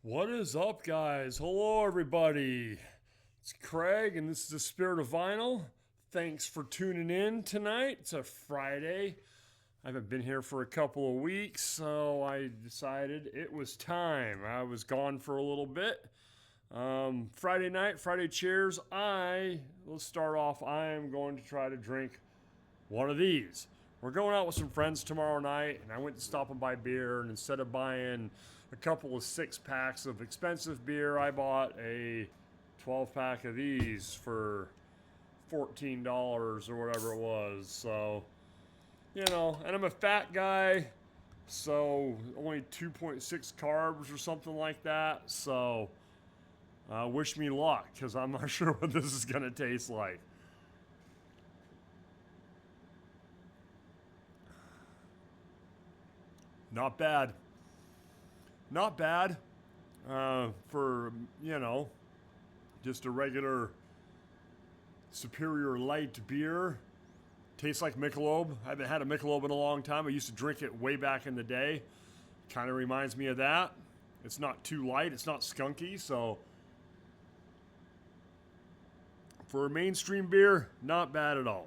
What is up, guys? Hello, everybody. It's Craig, and this is the Spirit of Vinyl. Thanks for tuning in tonight. It's a Friday. I haven't been here for a couple of weeks, so I decided it was time. I was gone for a little bit. Friday night, Friday cheers. Let's start off. I am going to try to drink one of these. We're going out with some friends tomorrow night, and I went to stop and buy beer. And instead of buying a couple of 6 packs of expensive beer, I bought a 12 pack of these for $14 or whatever it was. So, and I'm a fat guy, so only 2.6 carbs or something like that. So, wish me luck, because I'm not sure what this is going to taste like. Not bad. Not bad for, just a regular superior light beer. Tastes like Michelob. I haven't had a Michelob in a long time. I used to drink it way back in the day. Kind of reminds me of that. It's not too light. It's not skunky. So for a mainstream beer, not bad at all.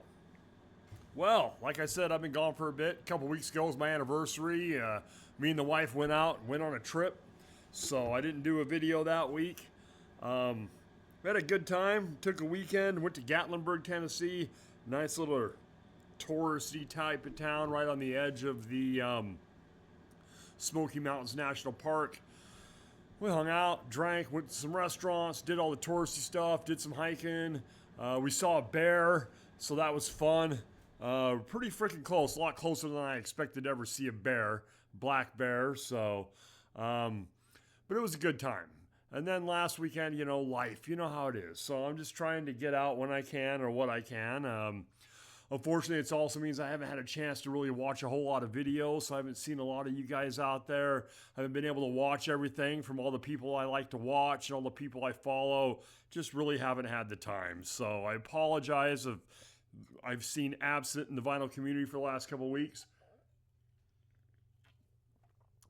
Well, like I said, I've been gone for a bit. A couple weeks ago was my anniversary. Me and the wife went on a trip. So I didn't do a video that week. We had a good time. Took a weekend. Went to Gatlinburg, Tennessee. Nice little touristy type of town right on the edge of the Smoky Mountains National Park. We hung out, drank, went to some restaurants, did all the touristy stuff, did some hiking. We saw a bear, so that was fun. Pretty freaking close, a lot closer than I expected to ever see a bear, black bear. So, but it was a good time. And then last weekend, life, you know how it is. So I'm just trying to get out when I can or what I can. Unfortunately, it also means I haven't had a chance to really watch a whole lot of videos, so I haven't seen a lot of you guys out there. I haven't been able to watch everything from all the people I like to watch and all the people I follow. Just really haven't had the time. So I apologize if I've seen absent in the vinyl community for the last couple of weeks.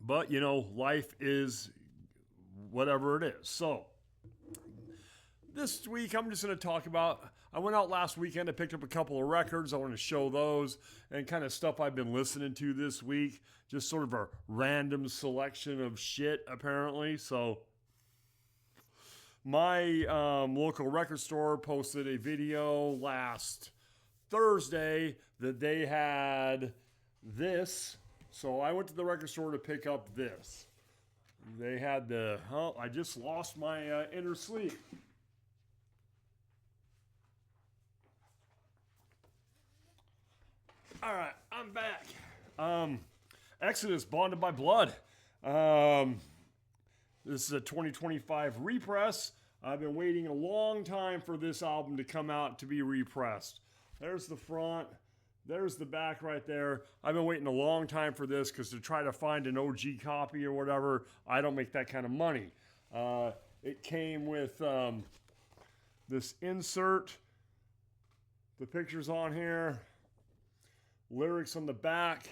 But, life is whatever it is. So this week, I'm just going to talk about. I went out last weekend. I picked up a couple of records. I want to show those and kind of stuff I've been listening to this week. Just sort of a random selection of shit, apparently. So, my local record store posted a video last Thursday that they had this. So, I went to the record store to pick up this. They had I just lost my inner sleep. All right, I'm back. Exodus, Bonded by Blood. This is a 2025 repress. I've been waiting a long time for this album to come out to be repressed. There's the front. There's the back right there. I've been waiting a long time for this because to try to find an OG copy or whatever, I don't make that kind of money. It came with this insert. The pictures on here. Lyrics on the back,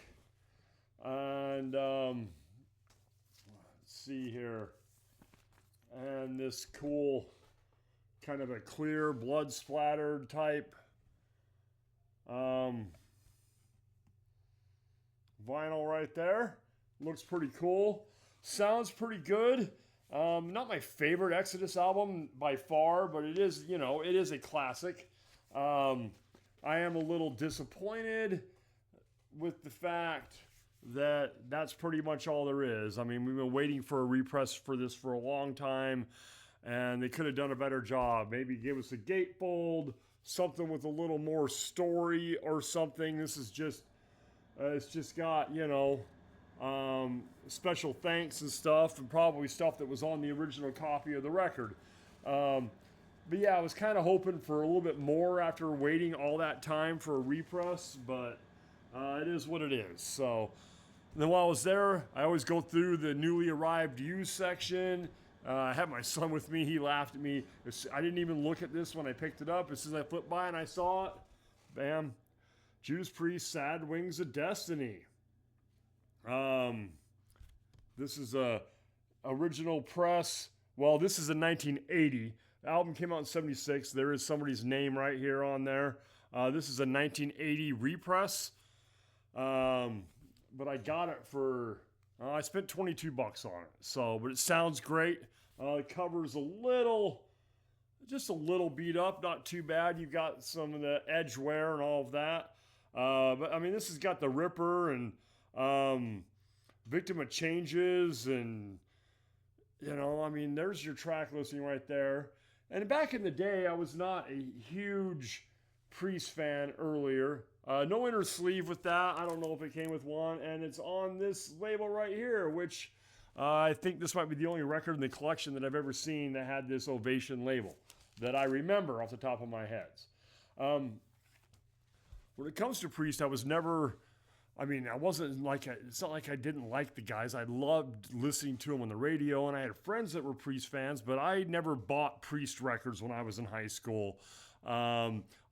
and let's see here, and this cool kind of a clear blood splattered type vinyl right there. Looks pretty cool. Sounds pretty good. Not my favorite Exodus album by far, but it is, it is a classic. I am a little disappointed with the fact that that's pretty much all there is. I mean, we've been waiting for a repress for this for a long time, and they could have done a better job. Maybe give us a gatefold, something with a little more story or something. This is just, it's just got, special thanks and stuff, and probably stuff that was on the original copy of the record. But yeah, I was kind of hoping for a little bit more after waiting all that time for a repress, but it is what it is. So then while I was there, I always go through the newly arrived used section. I had my son with me. He laughed at me. I didn't even look at this when I picked it up. As soon as I flipped by and I saw it, bam, Judas Priest, Sad Wings of Destiny. This is a original press. Well, this is a 1980. The album came out in 76. There is somebody's name right here on there. This is a 1980 repress. But I got it for, I spent 22 bucks on it. So, but it sounds great. The cover's just a little beat up, not too bad. You got some of the edge wear and all of that. But I mean, this has got the Ripper and Victim of Changes, and I mean, there's your track listing right there. And back in the day, I was not a huge Priest fan earlier. No inner sleeve with that. I don't know if it came with one. And it's on this label right here, which I think this might be the only record in the collection that I've ever seen that had this Ovation label that I remember off the top of my head. When it comes to Priest, I was never, I wasn't like, it's not like I didn't like the guys. I loved listening to them on the radio, and I had friends that were Priest fans, but I never bought Priest records when I was in high school.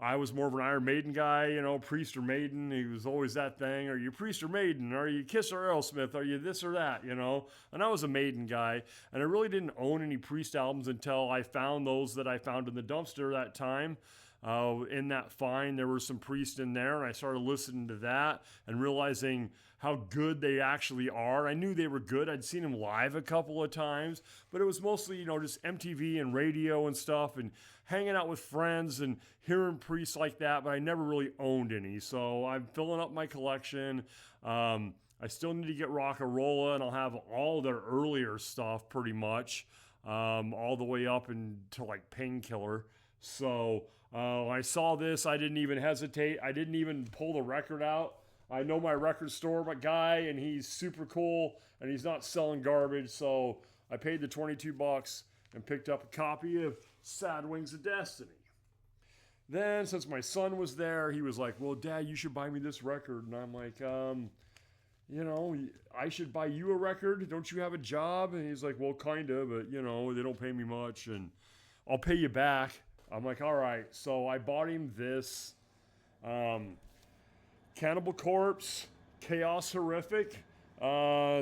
I was more of an Iron Maiden guy, Priest or Maiden. He was always that thing. Are you Priest or Maiden? Are you Kiss or Aerosmith? Are you this or that? And I was a Maiden guy, and I really didn't own any Priest albums until I found those that I found in the dumpster that time. In that find, there were some Priest in there, and I started listening to that and realizing how good they actually are. I knew they were good. I'd seen them live a couple of times, but it was mostly, just MTV and radio and stuff, and hanging out with friends and hearing Priest like that, but I never really owned any. So I'm filling up my collection. I still need to get Rock-a-Rolla, and I'll have all their earlier stuff pretty much, all the way up into like Painkiller. So I saw this, I didn't even hesitate. I didn't even pull the record out. I know my record store guy, and he's super cool, and he's not selling garbage. So I paid the 22 bucks and picked up a copy of Sad Wings of Destiny. Then, since my son was there, he was like, well, Dad, you should buy me this record. And I'm like, I should buy you a record. Don't you have a job? And he's like, well, kind of, but, they don't pay me much, and I'll pay you back. I'm like, all right. So I bought him this Cannibal Corpse, Chaos Horrific.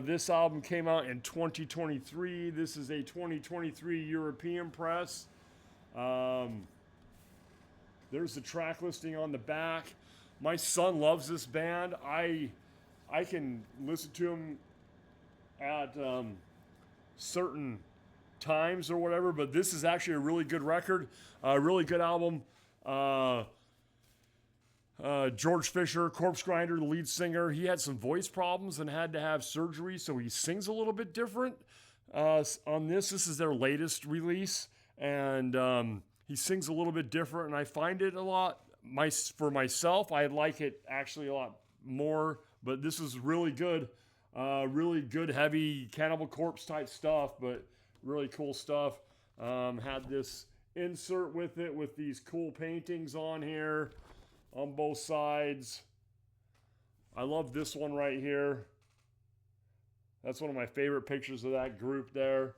This album came out in 2023. This is a 2023 European press. There's the track listing on the back. My son loves this band. I can listen to him at certain times or whatever, but this is actually a really good record, a really good album. George Fisher, Corpse Grinder, the lead singer, he had some voice problems and had to have surgery, so he sings a little bit different. On this is their latest release, and he sings a little bit different, and I find it a lot, for myself, I like it actually a lot more, but this is really good, heavy Cannibal Corpse type stuff, but really cool stuff. Had this insert with it with these cool paintings on here on both sides. I love this one right here. That's one of my favorite pictures of that group there.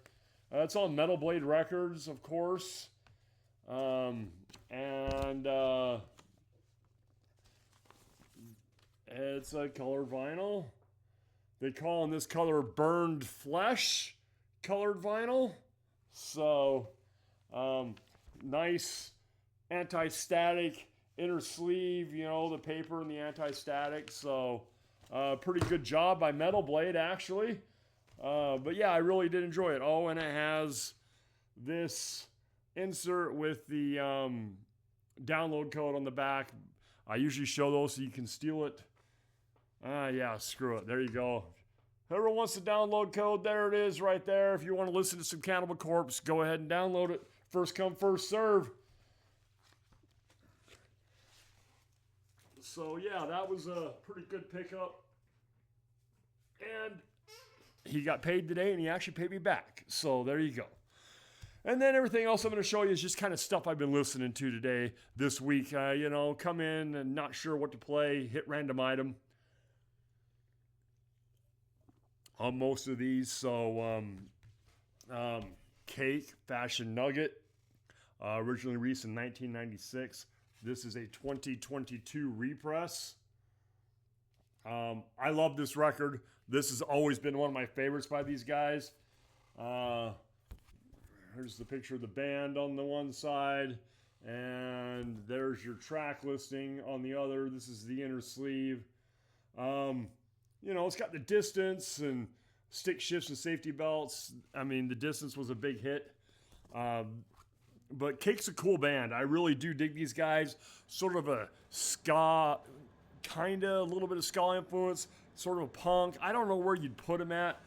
It's on Metal Blade Records, of course. It's a color vinyl. They call this color Burned Flesh colored vinyl. So, nice anti-static inner sleeve, the paper and the anti-static. So, pretty good job by Metal Blade, actually. But yeah, I really did enjoy it. Oh, and it has this insert with the download code on the back. I usually show those so you can steal it. Yeah, screw it. There you go. Whoever wants the download code, there it is right there. If you want to listen to some Cannibal Corpse, go ahead and download it. First come, first serve. So yeah, that was a pretty good pickup. And he got paid today, and he actually paid me back. So there you go. And then everything else I'm going to show you is just kind of stuff I've been listening to today, this week. Come in and not sure what to play, hit random item on most of these. So, Cake, Fashion Nugget, originally released in 1996. This is a 2022 repress. I love this record. This has always been one of my favorites by these guys. Here's the picture of the band on the one side, and there's your track listing on the other. This is the inner sleeve. It's got the distance and stick shifts and safety belts. I mean, the distance was a big hit. But Cake's a cool band. I really do dig these guys. Sort of a ska, a little bit of ska influence, sort of a punk. I don't know where you'd put them at.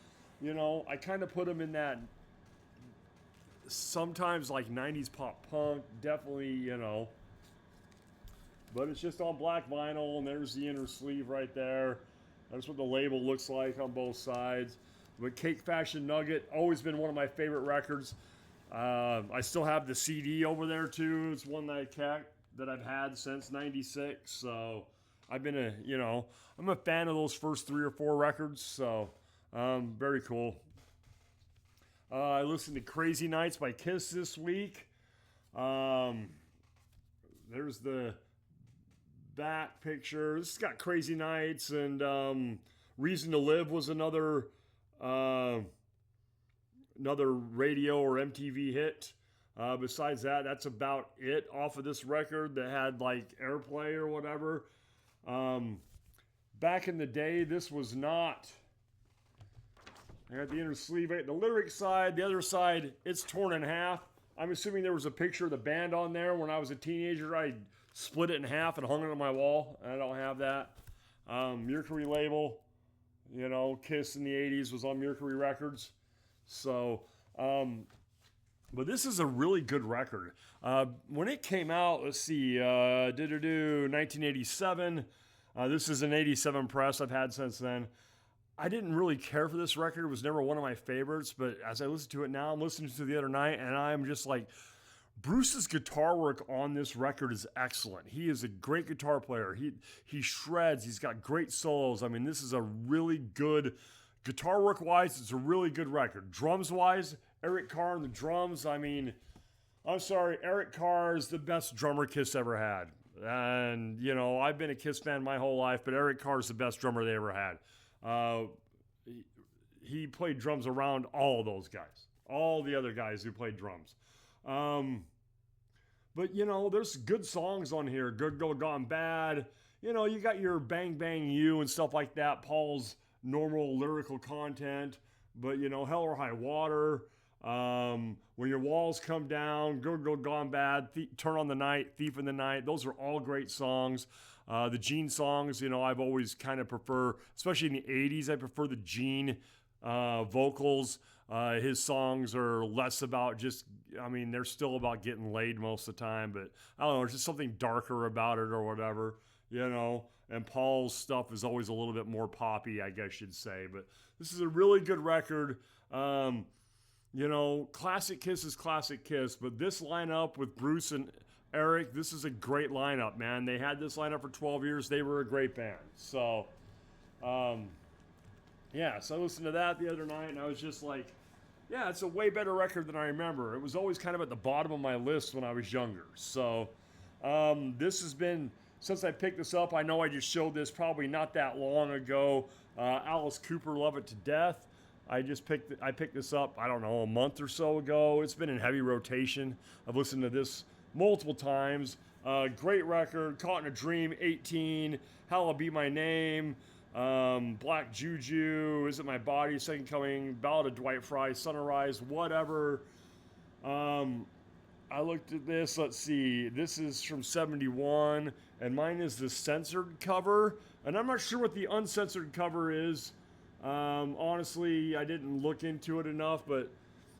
I kind of put them in that sometimes like 90s pop punk, definitely, But it's just on black vinyl, and there's the inner sleeve right there. That's what the label looks like on both sides. But Cake Fashion Nugget, always been one of my favorite records. I still have the CD over there too. It's one that I've had since '96. So I've been I'm a fan of those first 3 or 4 records. So very cool. I listened to Crazy Nights by Kiss this week. There's the back picture. This has got Crazy Nights, and Reason to Live was another radio or MTV hit. Besides that, that's about it off of this record that had like airplay or whatever. Back in the day, this was not. I got the inner sleeve, the lyric side, the other side, it's torn in half. I'm assuming there was a picture of the band on there. When I was a teenager, I split it in half and hung it on my wall. I don't have that. Mercury label, Kiss in the 80s was on Mercury Records. So, but this is a really good record. When it came out, let's see, 1987. This is an 87 press I've had since then. I didn't really care for this record. It was never one of my favorites, but as I listen to it now, I'm listening to it the other night, and I'm just like, Bruce's guitar work on this record is excellent. He is a great guitar player. He shreds. He's got great solos. I mean, this is a really good, guitar work-wise, it's a really good record. Drums-wise, Eric Carr on the drums, I mean, I'm sorry, Eric Carr is the best drummer Kiss ever had. And, I've been a Kiss fan my whole life, but Eric Carr is the best drummer they ever had. He played drums around all those guys, all the other guys who played drums. But there's good songs on here. Good Girl Gone Bad. You got your Bang Bang You and stuff like that. Paul's normal lyrical content. But Hell or High Water. When Your Walls Come Down. Good Girl Gone Bad. Turn on the Night. Thief in the Night. Those are all great songs. The Gene songs, I've always kind of prefer, especially in the 80s, I prefer the Gene vocals. His songs are less about they're still about getting laid most of the time, but I don't know, there's just something darker about it or whatever, and Paul's stuff is always a little bit more poppy, I guess you'd say, but this is a really good record. Classic Kiss is classic Kiss, but this lineup with Bruce and Eric, this is a great lineup, man. They had this lineup for 12 years. They were a great band. So, so I listened to that the other night, and I was just like, yeah, it's a way better record than I remember. It was always kind of at the bottom of my list when I was younger. So, this has been, since I picked this up, I know I just showed this probably not that long ago. Alice Cooper, Love It to Death. I picked this up, I don't know, a month or so ago. It's been in heavy rotation. I've listened to this multiple times. Great record. Caught in a Dream, 18, Hallowed Be My Name, Black Juju, Is It My Body, Second Coming, Ballad of Dwight Fry, Sunrise, whatever. I looked at this, let's see, this is from 71, and mine is the censored cover, and I'm not sure what the uncensored cover is. Honestly, I didn't look into it enough, but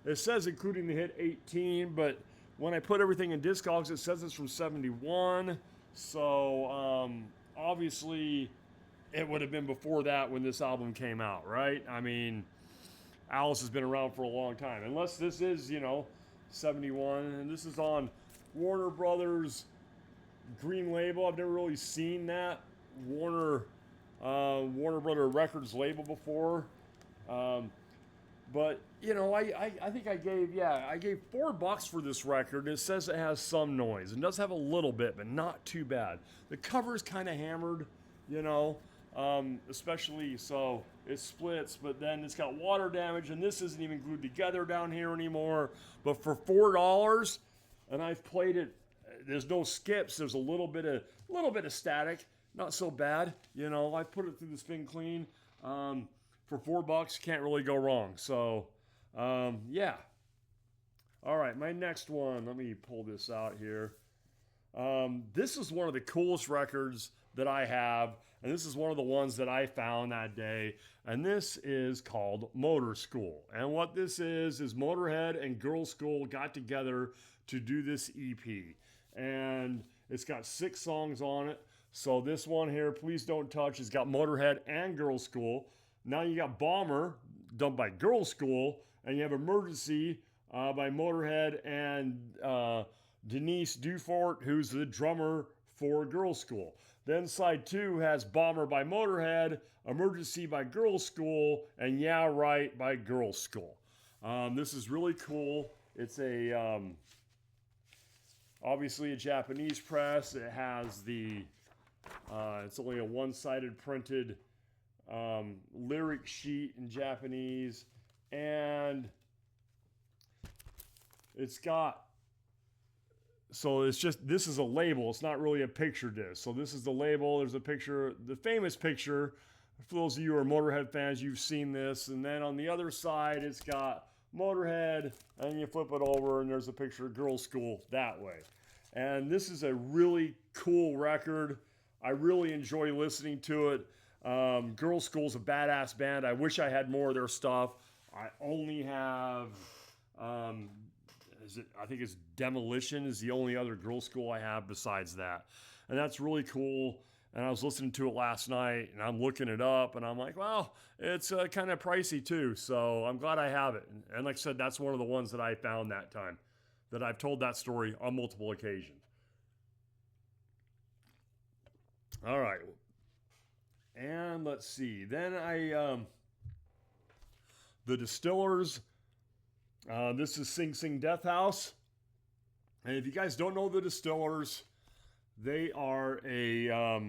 it says including the hit 18, but when I put everything in Discogs, it says it's from 71, so obviously it would have been before that when this album came out, right? I mean, Alice has been around for a long time, unless this is, 71, and this is on Warner Brothers Green Label. I've never really seen that Warner Brother Records label before. But, I think I gave $4 for this record. It says it has some noise. It does have a little bit, but not too bad. The cover's kind of hammered, especially so. it splits, but then it's got water damage, and this isn't even glued together down here anymore. But for $4, and I've played it, there's no skips. There's a little bit of static, not so bad. You know, I put it through the spin clean. For $4, can't really go wrong. So, yeah. All right, my next one. Let me pull this out here. This is one of the coolest records that I have, and this is one of the ones that I found that day, and this is called Motor School. And what this is Motorhead and Girl School got together to do this EP, and it's got 6 songs on it. So this one here, Please Don't Touch, has got Motorhead and Girl School. Now you got Bomber, done by Girl School, and you have Emergency by Motorhead and Denise Dufort, who's the drummer for Girl School. Then side 2 has Bomber by Motorhead, Emergency by Girl School, and Yeah Right by Girl School. This is really cool. It's a obviously a Japanese press. It has the it's only a one-sided printed lyric sheet in Japanese, and it's got, so it's just, this is a label. It's not really a picture disc. So this is the label. There's a picture, the famous picture. For those of you who are Motorhead fans, you've seen this. And then on the other side, it's got Motorhead, and you flip it over, and there's a picture of Girl School that way. And this is a really cool record. I really enjoy listening to it. Girl School's a badass band. I wish I had more of their stuff. I only have, I think it's Demolition is the only other Girl School I have besides that. And that's really cool. And I was listening to it last night, and I'm looking it up, and I'm like, well, it's kind of pricey too. So I'm glad I have it. And like I said, that's one of the ones that I found that time, that I've told that story on multiple occasions. All right. And let's see. Then the Distillers. This is Sing Sing Death House. And if you guys don't know the Distillers, they are a,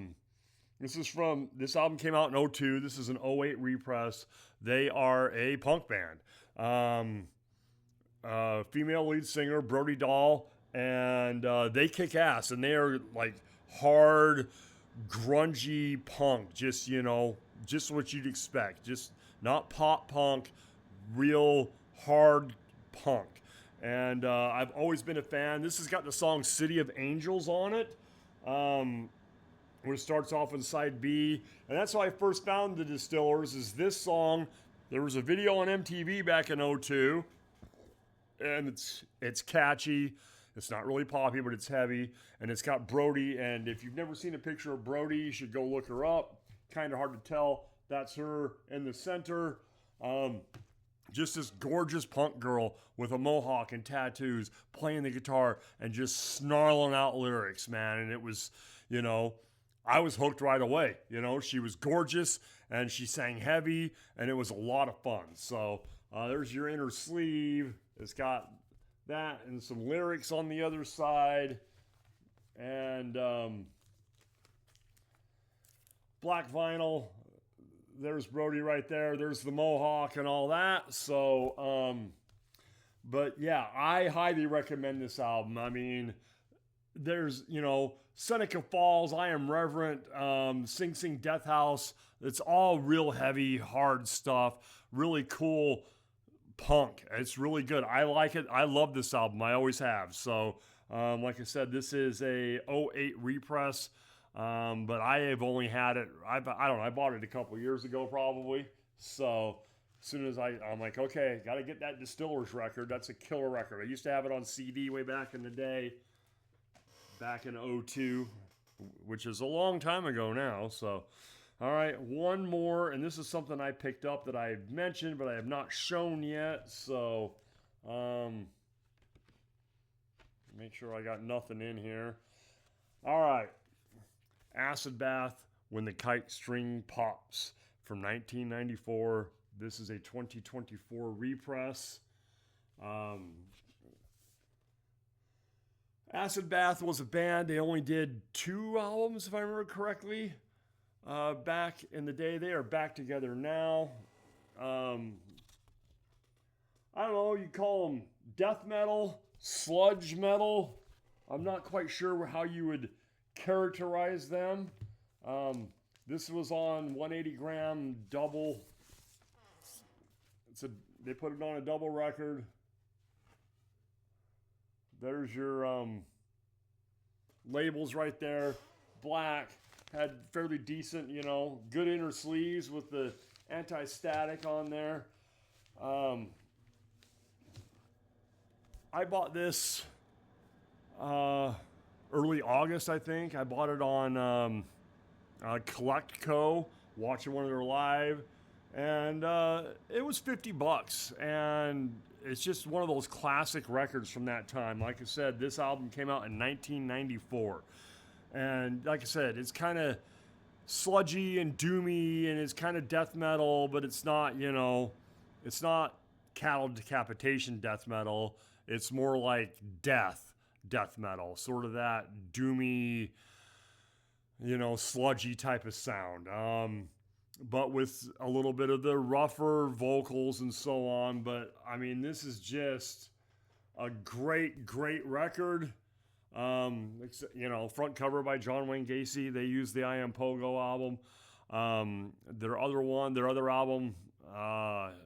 this album came out in 2002. This is an 2008 repress. They are a punk band. Female lead singer, Brody Dahl, and they kick ass. And they are like hard, grungy punk. Just, you know, just what you'd expect. Just not pop punk, real hard punk. And I've always been a fan. This has got the song City of Angels on it, which starts off in side B. And that's how I first found the Distillers, is this song. There was a video on MTV back in 2002, and it's catchy. It's not really poppy, but it's heavy. And it's got Brody, and if you've never seen a picture of Brody, you should go look her up. Kind of hard to tell. That's her in the center. Just this gorgeous punk girl with a mohawk and tattoos, playing the guitar and just snarling out lyrics, man. And it was, you know, I was hooked right away. You know, she was gorgeous and she sang heavy, and it was a lot of fun. So there's your inner sleeve. It's got that and some lyrics on the other side. And black vinyl. There's Brody right there. There's the mohawk and all that. So, but yeah, I highly recommend this album. I mean, there's, you know, Seneca Falls, I Am Reverent, Sing Sing Death House. It's all real heavy, hard stuff. Really cool punk. It's really good. I like it. I love this album. I always have. So, like I said, this is a 2008 repress. But I have only had it, I don't know, I bought it a couple years ago probably. So as soon as I'm like, okay, got to get that Distillers record. That's a killer record. I used to have it on CD way back in the day, back in 2002, which is a long time ago now. So, all right, one more, and this is something I picked up that I mentioned, but I have not shown yet. So, make sure I got nothing in here. All right. Acid Bath, When the Kite String Pops, from 1994. This is a 2024 repress. Acid Bath was a band. They only did 2 albums, if I remember correctly. back in the day. They are back together now. I don't know, you call them death metal, sludge metal. I'm not quite sure how you would characterize them. This was on 180 gram double. They put it on a double record. There's your labels right there. Black, had fairly decent, good inner sleeves with the anti-static on there. I bought this early August, I think. I bought it on CollectCo, watching one of their live, and it was $50, and it's just one of those classic records from that time. Like I said, this album came out in 1994, and like I said, it's kind of sludgy and doomy, and it's kind of death metal, but it's not, it's not cattle decapitation death metal. It's more like death metal, sort of that doomy, sludgy type of sound. But with a little bit of the rougher vocals and so on. But I mean, this is just a great, great record. Front cover by John Wayne Gacy. They used the I Am Pogo album. Their other album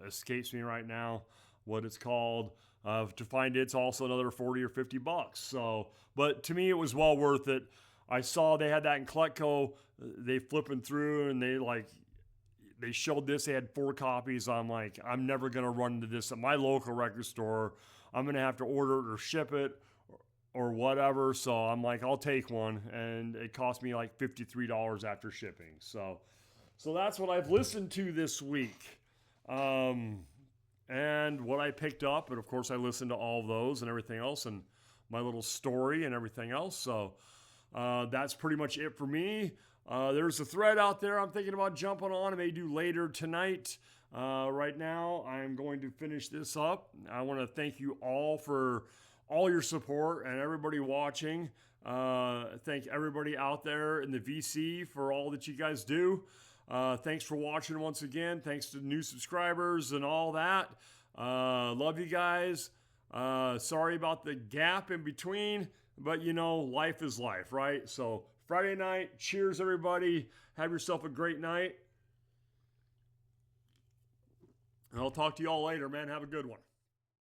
escapes me right now what it's called. To find it's also another $40 or $50. So, but to me, it was well worth it. I saw they had that in CollectCo. They flipping through and they showed this. They had 4 copies. I'm like, I'm never gonna run into this at my local record store. I'm gonna have to order it or ship it or whatever. So I'm like, I'll take one, and it cost me like $53 after shipping. So that's what I've listened to this week. And what I picked up, and of course I listened to all of those and everything else, and my little story and everything else. So that's pretty much it for me. There's a thread out there I'm thinking about jumping on. I may do later tonight. Right now, I'm going to finish this up. I want to thank you all for all your support and everybody watching. Thank everybody out there in the VC for all that you guys do. Thanks for watching once again. Thanks to new subscribers and all that. Love you guys. Sorry about the gap in between, but life is life, right? So Friday night, cheers everybody. Have yourself a great night. And I'll talk to you all later, man. Have a good one.